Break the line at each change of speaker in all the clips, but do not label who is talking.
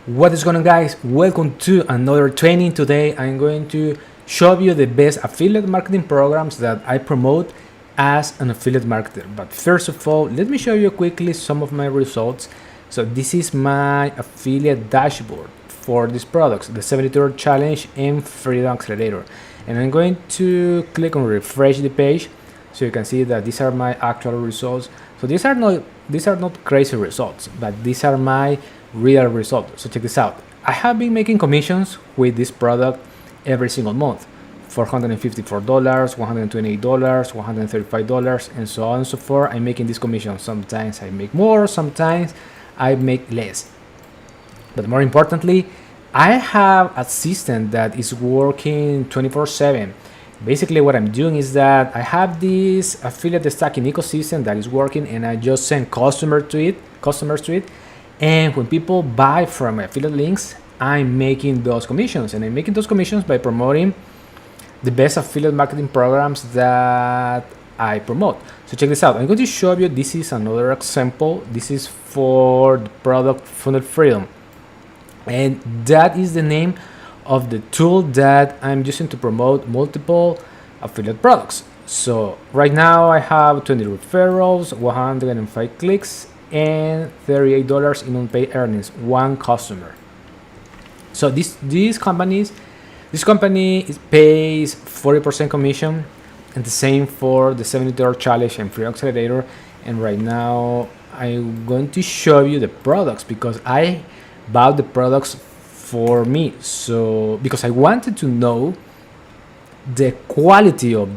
What is going on, guys? Welcome to another training. Today I'm going to show you the best affiliate marketing programs that I promote as an affiliate marketer. But first of all, let me show you quickly some of my results. So this is my affiliate dashboard for these products, the 72-hour challenge and freedom accelerator. And I'm going to click on refresh the page so you can see that these are my actual results. So these are not crazy results, but these are my real results. So check this out. I have been making commissions with this product every single month. $454, $128, $135, and so on and so forth. I'm making these commissions. Sometimes I make more, sometimes I make less. But more importantly, I have a system that is working 24/7. Basically, what I'm doing is that I have this affiliate stacking ecosystem that is working, and I just send customers to it. And when people buy from my affiliate links, I'm making those commissions, and I'm making those commissions by promoting the best affiliate marketing programs that I promote. So check this out. I'm going to show you. This is another example. This is for the product Funnel Freedom, and that is the name of the tool that I'm using to promote multiple affiliate products. So right now I have 20 referrals, 105 clicks, and $38 in unpaid earnings, one customer. So this company pays 40% commission, and the same for the 70-hour challenge and free accelerator. And right now I'm going to show you the products because I bought the products for me. So because I wanted to know the quality of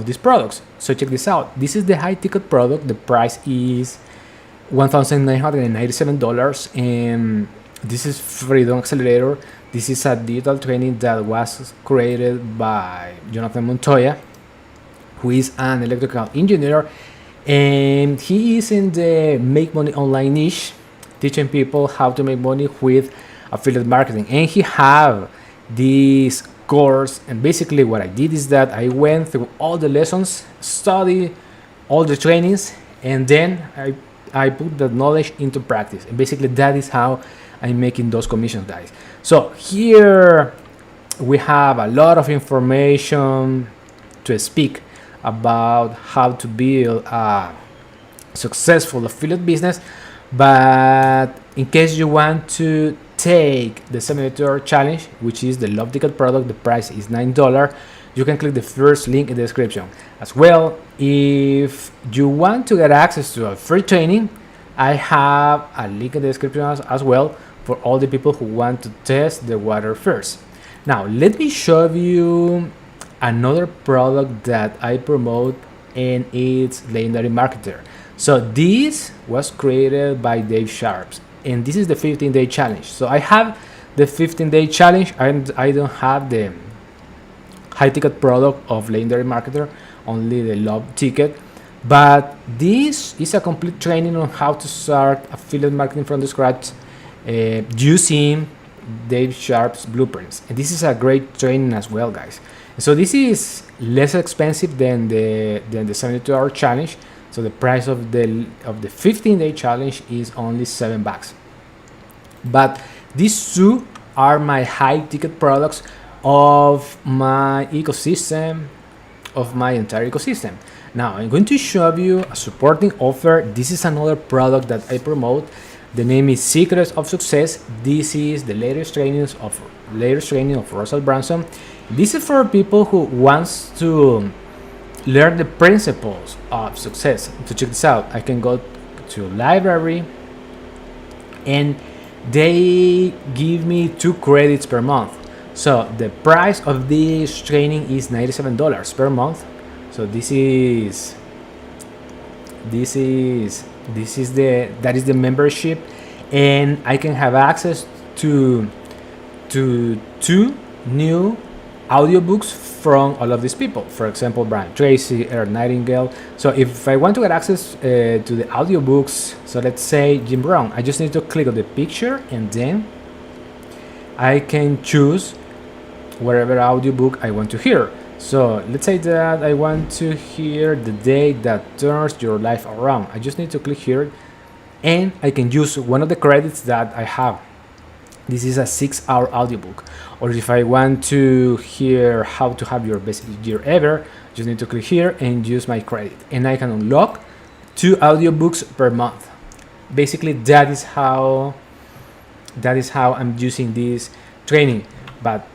these products. So check this out. This is the high ticket product. The price is $1,997, and this is Freedom Accelerator. This is a digital training that was created by Jonathan Montoya, who is an electrical engineer, and he is in the make money online niche, teaching people how to make money with affiliate marketing. And he have this course, and basically what I did is that I went through all the lessons, studied all the trainings, and then I put that knowledge into practice. And basically that is how I'm making those commissions, guys. So here we have a lot of information to speak about how to build a successful affiliate business. But in case you want to take the 72-hour challenge, which is the love ticket product, the price is $9. You can click the first link in the description. As well, if you want to get access to a free training, I have a link in the description as well for all the people who want to test the water first. Now, let me show you another product that I promote, and it's Legendary Marketer. So this was created by Dave Sharps, and this is the 15-day challenge. So I have the 15-day challenge, and I don't have the high ticket product of Legendary Marketer, only the love ticket. But this is a complete training on how to start affiliate marketing from the scratch using Dave Sharp's blueprints. And this is a great training as well, guys. So this is less expensive than the 72-hour challenge. So the price of the 15-day challenge is only $7. But these two are my high ticket products of my ecosystem, of my entire ecosystem. Now I'm going to show you a supporting offer. This is another product that I promote. The name is Secrets of Success. This is the latest training of Russell Brunson. This is for people who wants to learn the principles of success. To check this out, I can go to library, and they give me 2 credits per month. So the price of this training is $97 per month. So that is the membership, and I can have access to 2 new audiobooks from all of these people. For example, Brian Tracy, Earl Nightingale. So if I want to get access to the audiobooks, so let's say Jim Brown, I just need to click on the picture, and then I can choose whatever audiobook I want to hear. So let's say that I want to hear The Day That Turns Your Life Around. I just need to click here, and I can use one of the credits that I have This is a 6-hour audiobook. Or if I want to hear how to have your best year ever, just need to click here and use my credit, and I can unlock 2 audiobooks per month. Basically, that is how I'm using this training. But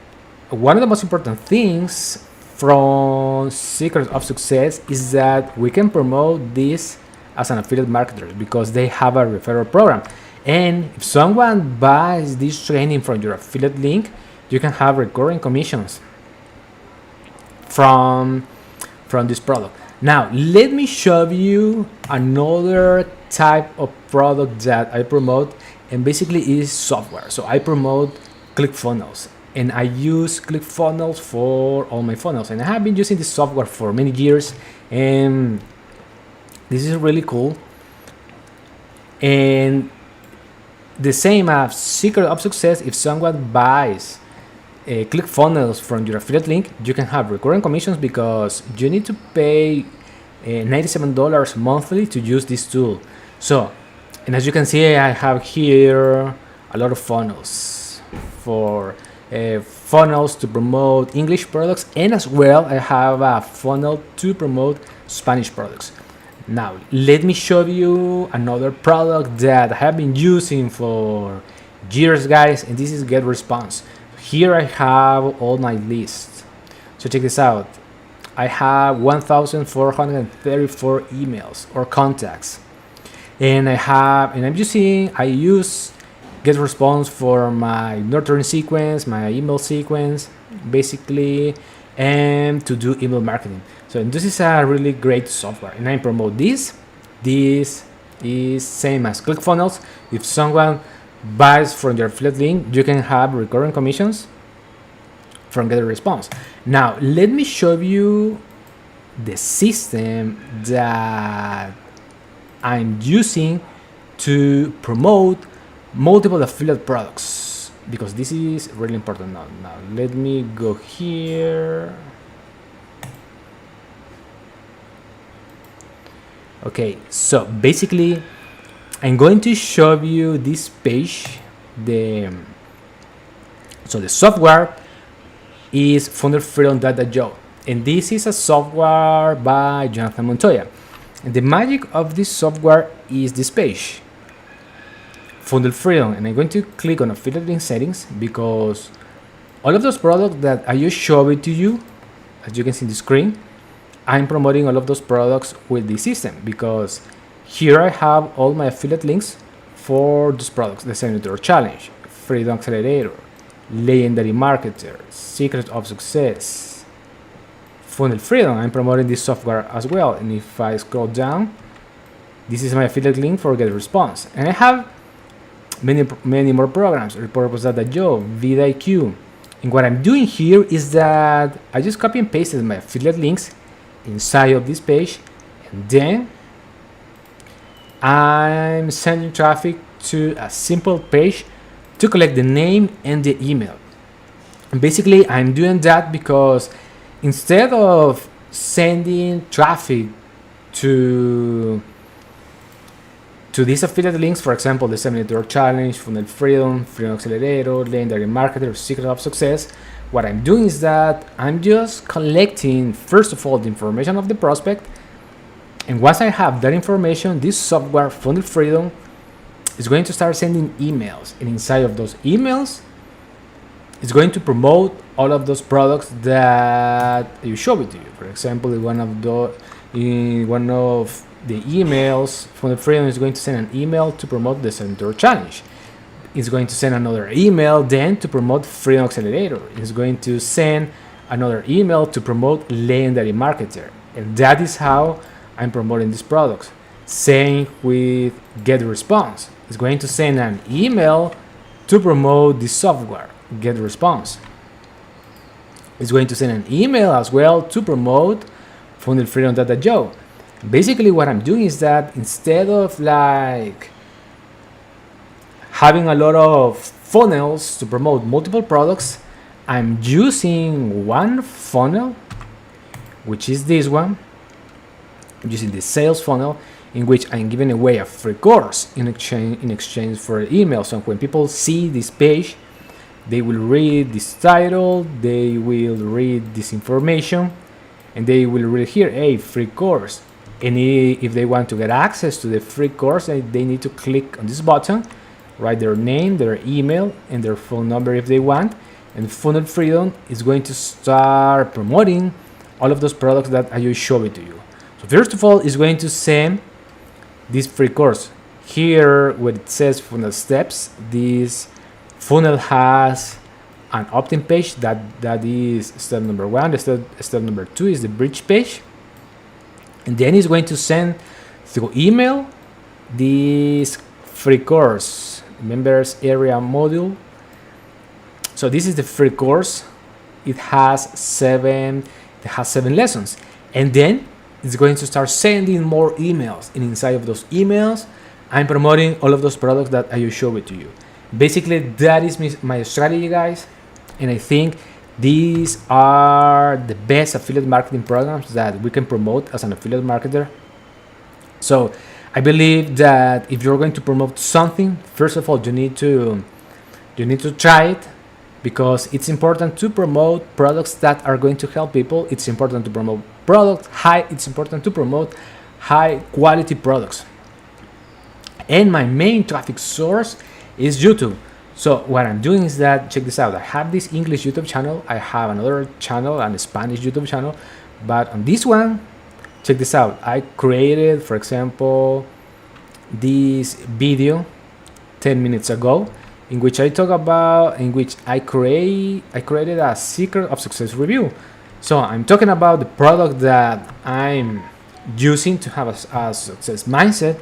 one of the most important things from Secrets of Success is that we can promote this as an affiliate marketer because they have a referral program. And if someone buys this training from your affiliate link, you can have recurring commissions from this product. Now, let me show you another type of product that I promote, and basically is software. So I promote ClickFunnels, and I use ClickFunnels for all my funnels, and I have been using this software for many years, and this is really cool. And the same as Secret of Success, if someone buys ClickFunnels from your affiliate link, you can have recurring commissions because you need to pay $97 monthly to use this tool. So, and as you can see, I have here a lot of funnels for funnels to promote English products, and as well I have a funnel to promote Spanish products. Now, let me show you another product that I have been using for years, guys, and this is GetResponse. Here I have all my list. So check this out. I have 1,434 emails or contacts, and I use GetResponse for my nurturing sequence, my email sequence, basically, and to do email marketing. So this is a really great software, and I promote this. This is same as ClickFunnels. If someone buys from your affiliate link, you can have recurring commissions from GetResponse. Now, let me show you the system that I'm using to promote multiple affiliate products, because this is really important. Now let me go here. Okay, so basically I'm going to show you this page. The software is funnelfreedom.io, and this is a software by Jonathan Montoya. And the magic of this software is this page, Funnel Freedom, and I'm going to click on affiliate link settings because all of those products that I just showed to you, as you can see on the screen, I'm promoting all of those products with this system because here I have all my affiliate links for those products: the Senator Challenge, Freedom Accelerator, Legendary Marketer, Secret of Success, Funnel Freedom. I'm promoting this software as well, and if I scroll down, this is my affiliate link for GetResponse, and I have many more programs: Repurpose.io, vidIQ. And what I'm doing here is that I just copy and pasted my affiliate links inside of this page, and then I'm sending traffic to a simple page to collect the name and the email. And basically I'm doing that because instead of sending traffic to these affiliate links, for example, the 7-Day Challenge, Funnel Freedom, Freedom Accelerator, Legendary Marketer, Secret of Success, what I'm doing is that I'm just collecting, first of all, the information of the prospect. And once I have that information, this software, Funnel Freedom, is going to start sending emails. And inside of those emails, it's going to promote all of those products that you show it to you. For example, in one of the emails, Funnel Freedom is going to send an email to promote the 7-Day Challenge. It's going to send another email then to promote Freedom Accelerator. It's going to send another email to promote Legendary Marketer. And that is how I'm promoting these products. Same with GetResponse. It's going to send an email to promote the software, GetResponse. It's going to send an email as well to promote funnelfreedom.io. Basically what I'm doing is that instead of like having a lot of funnels to promote multiple products, I'm using one funnel, which is this one. I'm using the sales funnel, in which I'm giving away a free course in exchange for email. So when people see this page, they will read this title, they will read this information, and they will read here, hey, free course. And if they want to get access to the free course, they need to click on this button, write their name, their email, and their phone number if they want. And Funnel Freedom is going to start promoting all of those products that I just showed it to you. So first of all, it's going to send this free course. Here, where it says funnel steps, this funnel has an opt-in page that is step number 1. Step number 2 is the bridge page. And then it's going to send through email this free course, members area module. So this is the free course. It has 7 lessons. And then it's going to start sending more emails. And inside of those emails, I'm promoting all of those products that I just showed it to you. Basically, that is my strategy, guys. And I think these are the best affiliate marketing programs that we can promote as an affiliate marketer. So I believe that if you're going to promote something, first of all, you need to try it, because it's important to promote products that are going to help people. It's important to promote it's important to promote high quality products. And my main traffic source is YouTube. So what I'm doing is that, check this out, I have this English YouTube channel, I have another channel, and a Spanish YouTube channel, but on this one, check this out, I created, for example, this video 10 minutes ago, in which I created a secret of success review. So I'm talking about the product that I'm using to have a success mindset,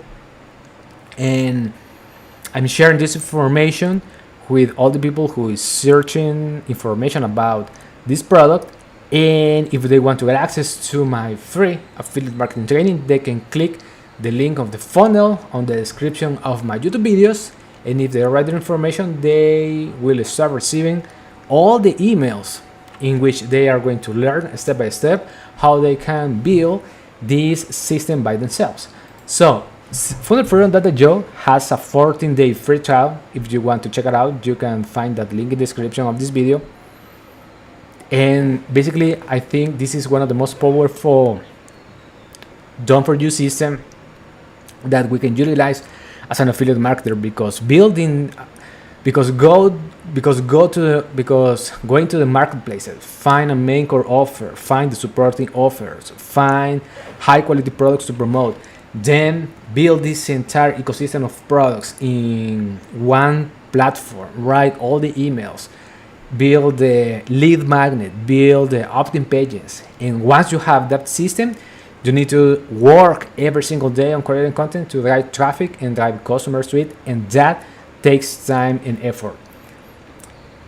and I'm sharing this information with all the people who is searching information about this product. And if they want to get access to my free affiliate marketing training, they can click the link of the funnel on the description of my YouTube videos. And if they write their information, they will start receiving all the emails in which they are going to learn step by step how they can build this system by themselves. So funnelfreedom.io has a 14-day free trial. If you want to check it out, you can find that link in the description of this video. And basically, I think this is one of the most powerful done for you system that we can utilize as an affiliate marketer, because going to the marketplaces, find a main core offer, find the supporting offers, find high quality products to promote, then build this entire ecosystem of products in one platform, write all the emails, build the lead magnet, build the opt-in pages. And once you have that system, you need to work every single day on creating content to drive traffic and drive customers to it, and that takes time and effort.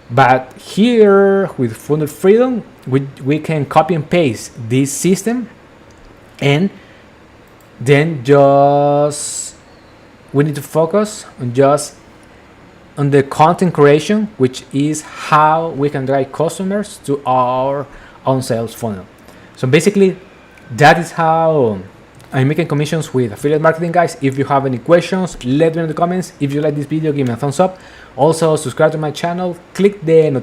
But here with Funnel Freedom, we can copy and paste this system, and then we need to focus on the content creation, which is how we can drive customers to our own sales funnel. So basically, that is how I'm making commissions with affiliate marketing, guys. If you have any questions, let me know in the comments. If you like this video, give me a thumbs up. Also, subscribe to my channel, click the